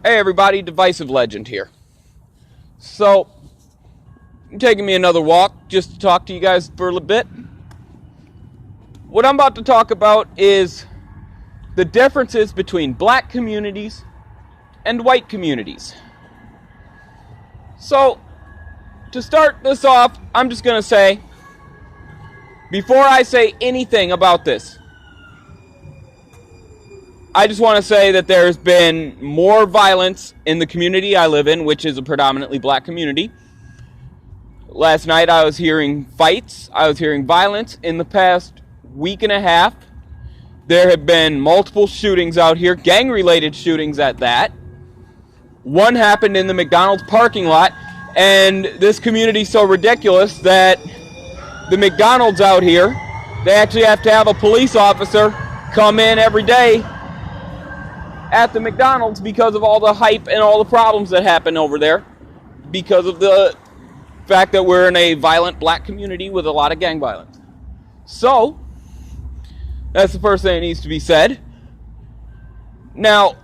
Hey everybody, Divisive Legend here. So, I'm taking me another walk just to talk to you guys for a little bit. What I'm about to talk about is the differences between black communities and white communities. So, to start this off, I'm just going to say, before I say anything about this, I just want to say that there's been more violence in the community I live in, which is a predominantly black community. Last night I was hearing fights, I was hearing violence. In the past week and a half, there have been multiple shootings out here, gang-related shootings at that. One happened in the McDonald's parking lot, and this community's so ridiculous that the McDonald's out here, they actually have to have a police officer come in every day at the McDonald's because of all the hype and all the problems that happen over there because of the fact that we're in a violent black community with a lot of gang violence. So, that's the first thing that needs to be said. Now,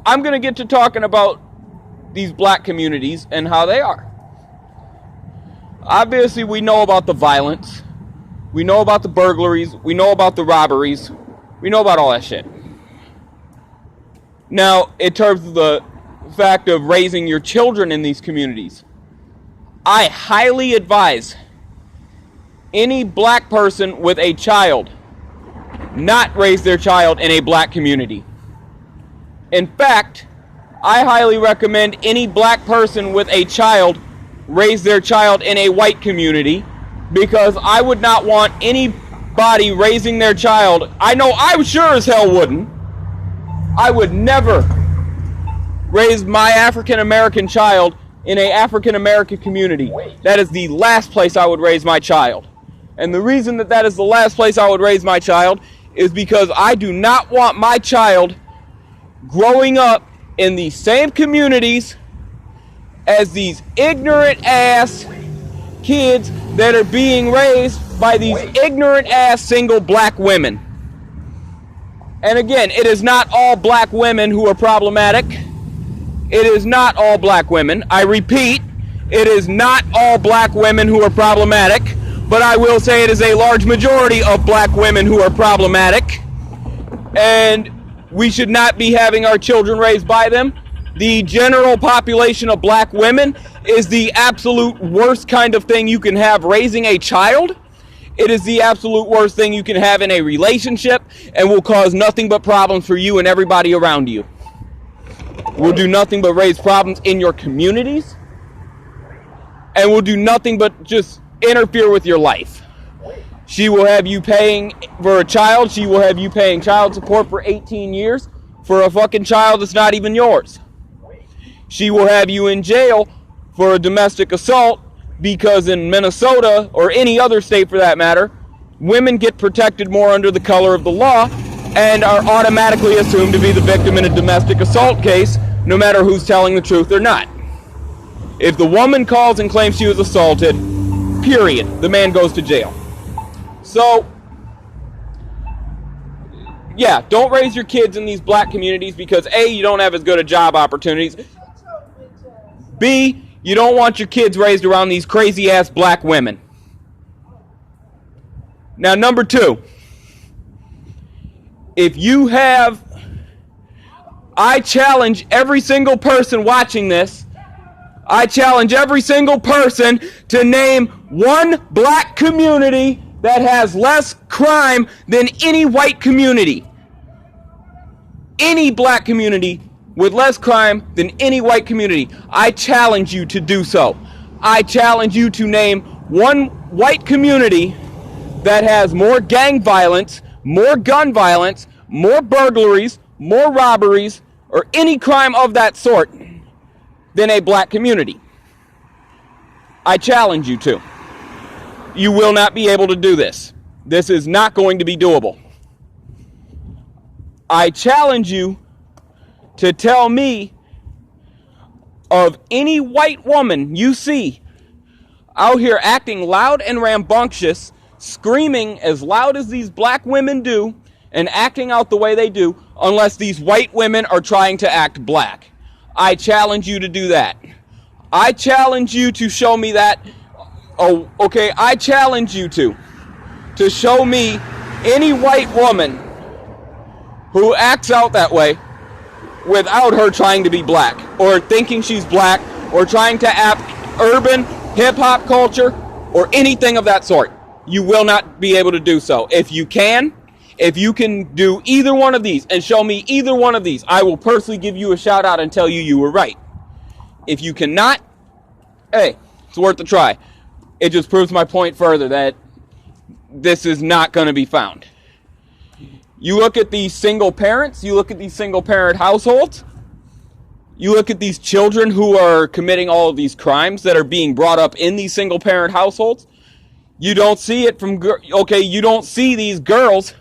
I'm going to get to talking about these black communities and how they are. Obviously, we know about the violence. We know about the burglaries. We know about the robberies. We know about all that shit. Now, in terms of the fact of raising your children in these communities, I highly advise any black person with a child not raise their child in a black community. In fact, I highly recommend any black person with a child raise their child in a white community, because I would not want anybody raising their child. I know I sure as hell wouldn't. I would never raise my African-American child in an African-American community. That is the last place I would raise my child. And the reason that that is the last place I would raise my child is because I do not want my child growing up in the same communities as these ignorant ass kids that are being raised by these ignorant ass single black women. And again, it is not all black women who are problematic. It is not all black women. I repeat, it is not all black women who are problematic, but I will say it is a large majority of black women who are problematic, and we should not be having our children raised by them. The general population of black women is the absolute worst kind of thing you can have raising a child. It is the absolute worst thing you can have in a relationship, and will cause nothing but problems for you and everybody around you. Will do nothing but raise problems in your communities, and will do nothing but just interfere with your life. She will have you paying for a child. She will have you paying child support for 18 years for a fucking child that's not even yours. She will have you in jail for a domestic assault, because in Minnesota, or any other state for that matter, women get protected more under the color of the law and are automatically assumed to be the victim in a domestic assault case, no matter who's telling the truth or not. If the woman calls and claims she was assaulted, period, the man goes to jail. So, yeah, don't raise your kids in these black communities because A, you don't have as good a job opportunities. B, you don't want your kids raised around these crazy-ass black women. Now, number two, if you have, I challenge every single person watching this, I challenge every single person to name one black community that has less crime than any white community. Any black community with less crime than any white community. I challenge you to do so. I challenge you to name one white community that has more gang violence, more gun violence, more burglaries, more robberies, or any crime of that sort than a black community. I challenge you to. You will not be able to do this. This is not going to be doable. I challenge you to tell me of any white woman you see out here acting loud and rambunctious, screaming as loud as these black women do, and acting out the way they do unless these white women are trying to act black. I challenge you to do that. I challenge you to show me that. Oh, okay, I challenge you to show me any white woman who acts out that way without her trying to be black or thinking she's black or trying to act urban, hip-hop culture or anything of that sort. You will not be able to do so. If you can do either one of these and show me either one of these, I will personally give you a shout out and tell you you were right. If you cannot, hey, it's worth a try. It just proves my point further that this is not going to be found. You look at these single parents, you look at these single parent households, you look at these children who are committing all of these crimes that are being brought up in these single parent households. You don't see it from, you don't see these girls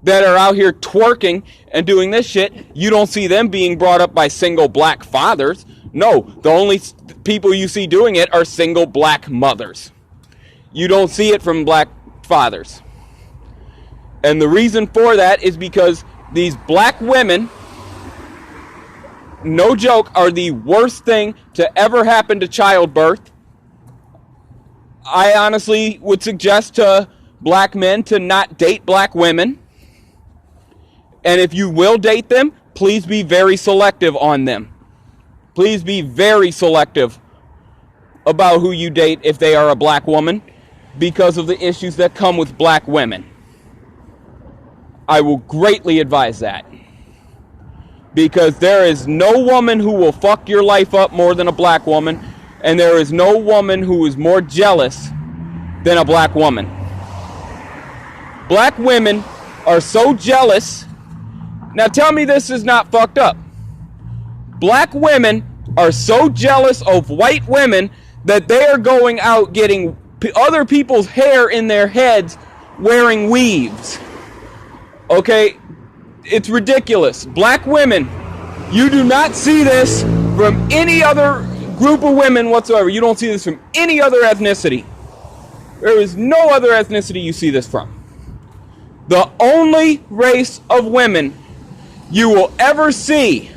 that are out here twerking and doing this shit. You don't see them being brought up by single black fathers. No, the only people you see doing it are single black mothers. You don't see it from black fathers. And the reason for that is because these black women, no joke, are the worst thing to ever happen to childbirth. I honestly would suggest to black men to not date black women. And if you will date them, please be very selective on them. Please be very selective about who you date if they are a black woman, because of the issues that come with black women. I will greatly advise that. Because there is no woman who will fuck your life up more than a black woman, and there is no woman who is more jealous than a black woman. Black women are so jealous. Now tell me this is not fucked up. Black women are so jealous of white women that they are going out getting other people's hair in their heads wearing weaves. Okay? It's ridiculous. Black women, you do not see this from any other group of women whatsoever. You don't see this from any other ethnicity. There is no other ethnicity you see this from. The only race of women you will ever see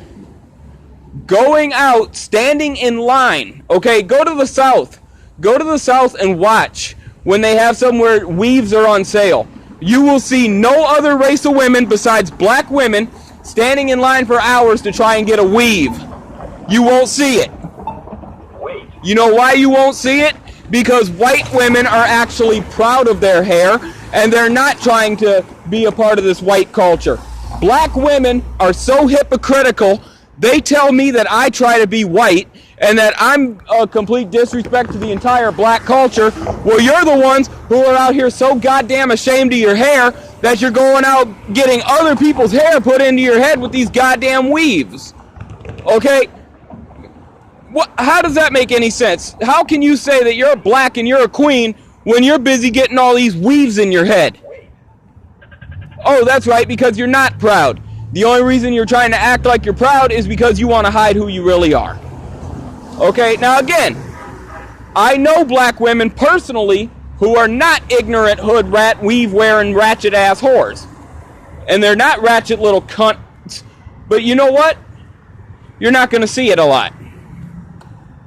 going out, standing in line. Okay, go to the South. Go to the South and watch when they have somewhere weaves are on sale. You will see no other race of women besides black women standing in line for hours to try and get a weave. You won't see it. You know why you won't see it? Because white women are actually proud of their hair and they're not trying to be a part of this white culture. Black women are so hypocritical. They tell me that I try to be white and that I'm a complete disrespect to the entire black culture. Well, you're the ones who are out here so goddamn ashamed of your hair that you're going out getting other people's hair put into your head with these goddamn weaves. Okay? How does that make any sense? How can you say that you're black and you're a queen when you're busy getting all these weaves in your head? Oh, that's right, because you're not proud. The only reason you're trying to act like you're proud is because you want to hide who you really are. Okay, now again, I know black women personally who are not ignorant hood rat weave wearing ratchet ass whores. And they're not ratchet little cunts. But you know what? You're not going to see it a lot.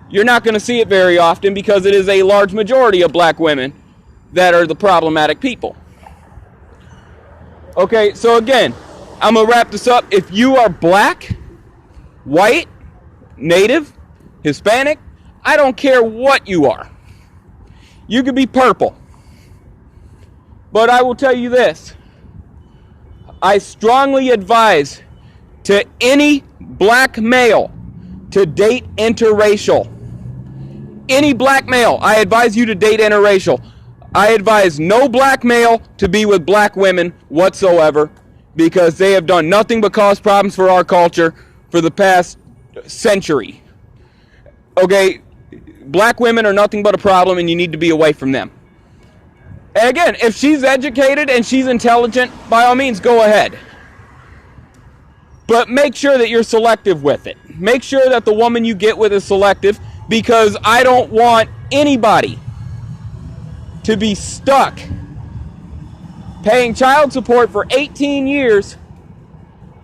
You're not going to see it very often because it is a large majority of black women that are the problematic people. Okay, so again, I'm going to wrap this up. If you are black, white, native, Hispanic, I don't care what you are. You could be purple. But I will tell you this. I strongly advise to any black male to date interracial. Any black male, I advise you to date interracial. I advise no black male to be with black women whatsoever because they have done nothing but cause problems for our culture for the past century. Okay, black women are nothing but a problem and you need to be away from them. And again, if she's educated and she's intelligent, by all means, go ahead. But make sure that you're selective with it. Make sure that the woman you get with is selective because I don't want anybody to be stuck paying child support for 18 years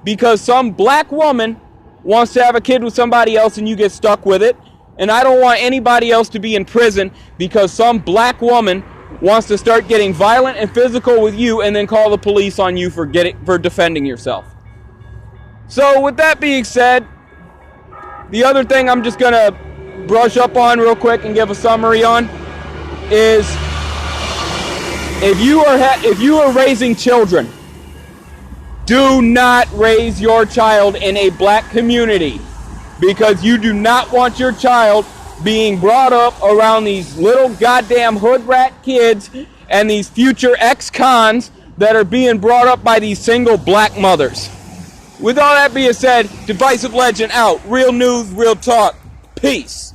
because some black woman wants to have a kid with somebody else and you get stuck with it. And I don't want anybody else to be in prison because some black woman wants to start getting violent and physical with you and then call the police on you for defending yourself. So with that being said, the other thing I'm just going to brush up on real quick and give a summary on is if you are raising children, do not raise your child in a black community, because you do not want your child being brought up around these little goddamn hood rat kids and these future ex-cons that are being brought up by these single black mothers. With all that being said, Divisive Legend out. Real news, real talk. Peace.